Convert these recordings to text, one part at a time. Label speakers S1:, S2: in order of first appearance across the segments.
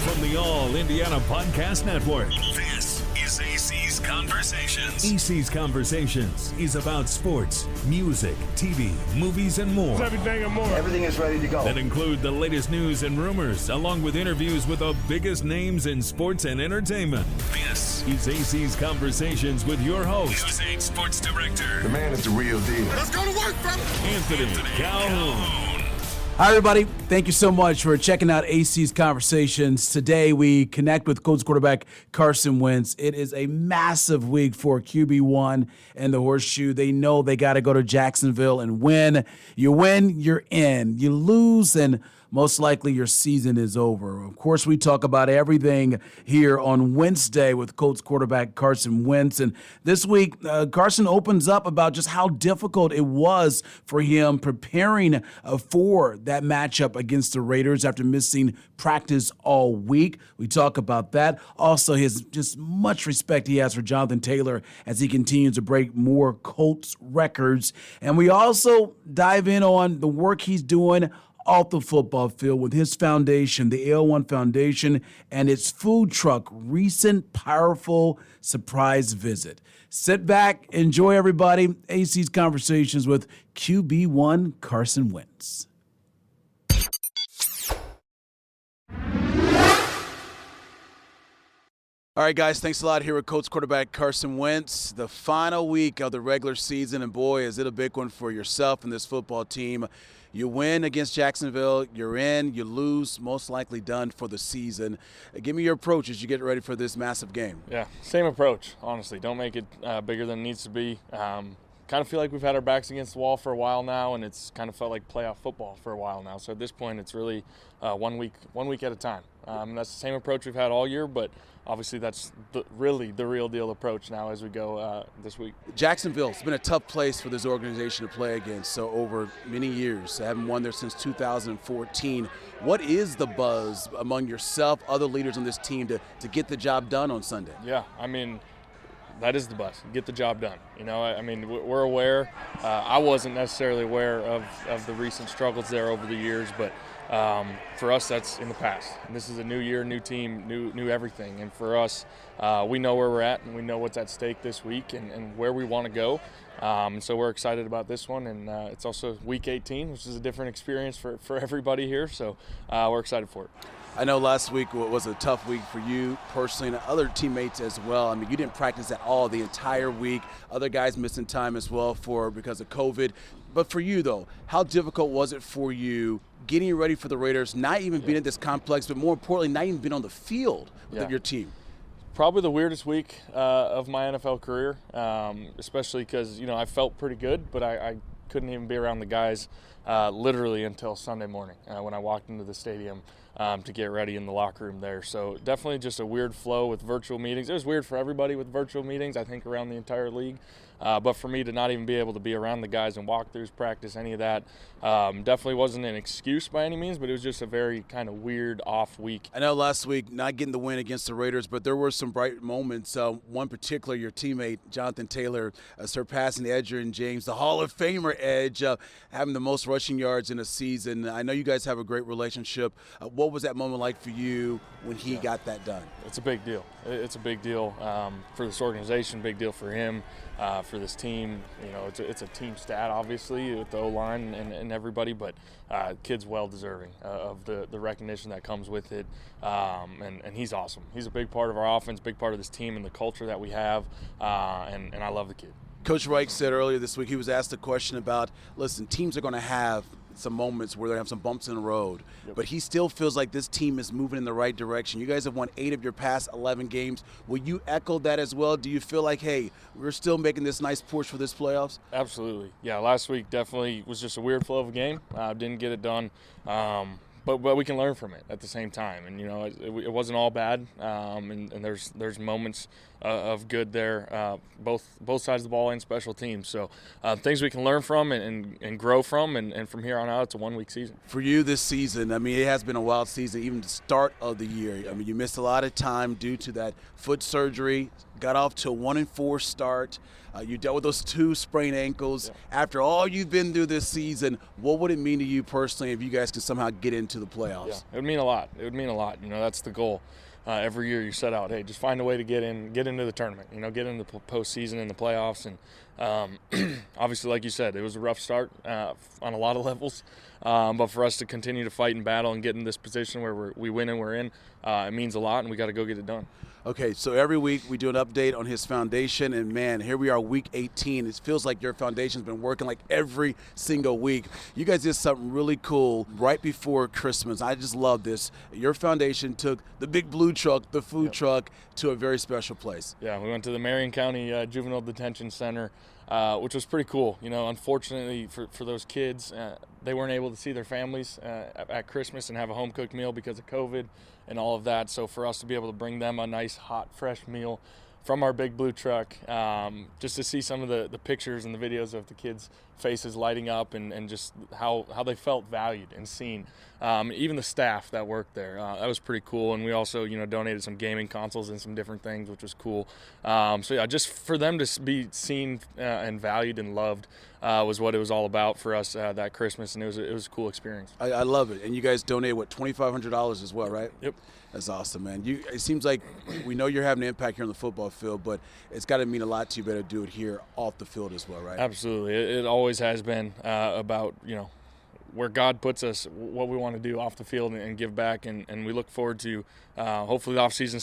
S1: from the All Indiana Podcast Network. This is AC's Conversations. AC's Conversations is about sports, music, TV, movies, and more.
S2: It's everything and more.
S3: Everything is ready to go.
S1: That include the latest news and rumors, along with interviews with the biggest names in sports and entertainment. This is AC's Conversations with your host, News 8 Sports Director.
S3: The man is the real deal.
S2: Let's go to work, fella.
S1: Anthony Calhoun.
S4: Hi, everybody. Thank you so much for checking out AC's Conversations. Today, we connect with Colts Quarterback Carson Wentz. It is a massive week for QB1 and the Horseshoe. They know they got to go to Jacksonville and win. You win, you're in. You lose, and most likely your season is over. Of course, we talk about everything here on WentzDay with Colts quarterback Carson Wentz. And this week, Carson opens up about just how difficult it was for him preparing for that matchup against the Raiders after missing practice all week. We talk about that. Also, his just much respect he has for Jonathan Taylor as he continues to break more Colts records. And we also dive in on the work he's doing off the football field with his foundation, the AO1 Foundation, and its food truck recent powerful surprise visit. Sit back, enjoy everybody. AC's Conversations with QB1 Carson Wentz. All right, guys, thanks a lot here with Colts quarterback Carson Wentz. The final week of the regular season, and boy, is it a big one for yourself and this football team. You win against Jacksonville, you're in, you lose, most likely done for the season. Give me your approach as you get ready for this massive game.
S5: Yeah, same approach, honestly. Don't make it bigger than it needs to be. Kind of feel like we've had our backs against the wall for a while now, and it's kind of felt like playoff football for a while now. So at this point, it's really 1 week at a time. That's the same approach we've had all year, but obviously that's really the real deal approach now as we go this week.
S4: Jacksonville's been a tough place for this organization to play against, so over many years. They haven't won there since 2014. What is the buzz among yourself, other leaders on this team to get the job done on Sunday?
S5: Yeah, I mean, that is the buzz. Get the job done. You know, I mean, we're aware. I wasn't necessarily aware of the recent struggles there over the years, but for us, that's in the past. And this is a new year, new team, new everything. And for us, we know where we're at, and we know what's at stake this week and where we want to go. So we're excited about this one. And it's also Week 18, which is a different experience for everybody here. So we're excited for it.
S4: I know last week was a tough week for you personally and other teammates as well. I mean, you didn't practice at all the entire week. Other guys missing time as well because of COVID. But for you, though, how difficult was it for you getting ready for the Raiders, not even being at this complex, but more importantly, not even being on the field with your team?
S5: Probably the weirdest week of my NFL career, especially because, you know, I felt pretty good, but I couldn't even be around the guys literally until Sunday morning when I walked into the stadium to get ready in the locker room there. So definitely just a weird flow with virtual meetings. It was weird for everybody with virtual meetings, I think, around the entire league. But for me to not even be able to be around the guys and walkthroughs, practice, any of that, definitely wasn't an excuse by any means, but it was just a very kind of weird off week.
S4: I know last week not getting the win against the Raiders, but there were some bright moments. One particular, your teammate, Jonathan Taylor, surpassing Edgerrin James, the Hall of Famer Edge, having the most rushing yards in a season. I know you guys have a great relationship. What was that moment like for you when he got that done?
S5: It's a big deal. It's a big deal for this organization, big deal for him. For this team, you know, it's a team stat, obviously, with the O-line and everybody, but kid's well deserving of the recognition that comes with it, and he's awesome. He's a big part of our offense, big part of this team and the culture that we have, and I love the kid.
S4: Coach Reich said earlier this week, he was asked a question about, listen, teams are going to have some moments where they have some bumps in the road, but he still feels like this team is moving in the right direction. You guys have won 8 of your past 11 games. Will you echo that as well? Do you feel like, hey, we're still making this nice push for this playoffs?
S5: Absolutely. Yeah, last week definitely was just a weird flow of a game. Didn't get it done. But we can learn from it at the same time, and you know it wasn't all bad, and there's moments of good there, both sides of the ball and special teams. So things we can learn from and grow from, and from here on out, it's a 1 week season.
S4: For you this season, I mean, it has been a wild season, even the start of the year. I mean, you missed a lot of time due to that foot surgery, got off to a 1-4 start. You dealt with those 2 sprained ankles. Yeah. After all you've been through this season, what would it mean to you personally if you guys could somehow get into the playoffs?
S5: Yeah, it would mean a lot. It would mean a lot. That's the goal. Every year you set out, hey, just find a way to get into the tournament, get into the postseason and the playoffs. And obviously, like you said, it was a rough start on a lot of levels. But for us to continue to fight and battle and get in this position where we win and we're in, it means a lot, and we got to go get it done.
S4: Okay, so every week we do an update on his foundation, and man, here we are, week 18. It feels like your foundation's been working like every single week. You guys did something really cool right before Christmas. I just love this. Your foundation took the big blue truck, the food truck, to a very special place.
S5: Yeah, we went to the Marion County Juvenile Detention Center, which was pretty cool. Unfortunately for those kids, they weren't able to see their families at Christmas and have a home-cooked meal because of COVID and all of that. So for us to be able to bring them a nice, hot, fresh meal from our big blue truck, just to see some of the pictures and the videos of the kids' faces lighting up and just how they felt valued and seen. Even the staff that worked there, that was pretty cool. And we also, donated some gaming consoles and some different things, which was cool. So yeah, just for them to be seen and valued and loved was what it was all about for us that Christmas, and it was a cool experience.
S4: I love it. And you guys donated, $2,500 as well, right?
S5: Yep.
S4: That's awesome, man. It seems like we know you're having an impact here on the football field, but it's got to mean a lot to you better do it here off the field as well, right?
S5: Absolutely. It always has been about, where God puts us, what we want to do off the field and give back, and we look forward to hopefully the offseason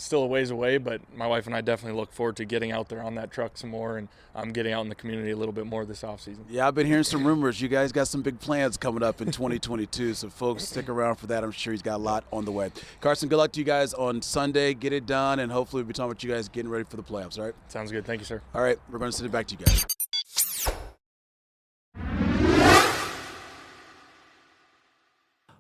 S5: still a ways away, but my wife and I definitely look forward to getting out there on that truck some more and getting out in the community a little bit more this offseason.
S4: Yeah, I've been hearing some rumors. You guys got some big plans coming up in 2022, so folks, stick around for that. I'm sure he's got a lot on the way. Carson, good luck to you guys on Sunday. Get it done, and hopefully we'll be talking about you guys getting ready for the playoffs, all right?
S5: Sounds good. Thank you, sir.
S4: All right, we're going to send it back to you guys.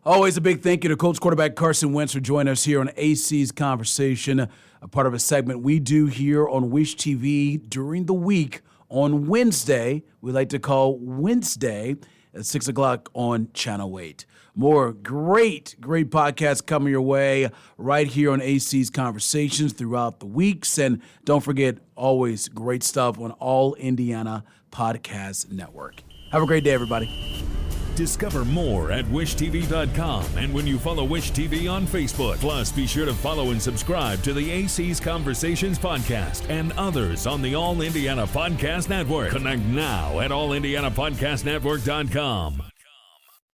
S4: Always a big thank you to Colts quarterback Carson Wentz for joining us here on AC's Conversation, a part of a segment we do here on Wish TV during the week on Wednesday. We like to call WentzDay at 6 o'clock on Channel 8. More great podcasts coming your way right here on AC's Conversations throughout the weeks. And don't forget, always great stuff on All Indiana Podcast Network. Have a great day, everybody.
S1: Discover more at wishtv.com and when you follow Wish TV on Facebook. Plus, be sure to follow and subscribe to the AC's Conversations podcast and others on the All Indiana Podcast Network. Connect now at allindianapodcastnetwork.com.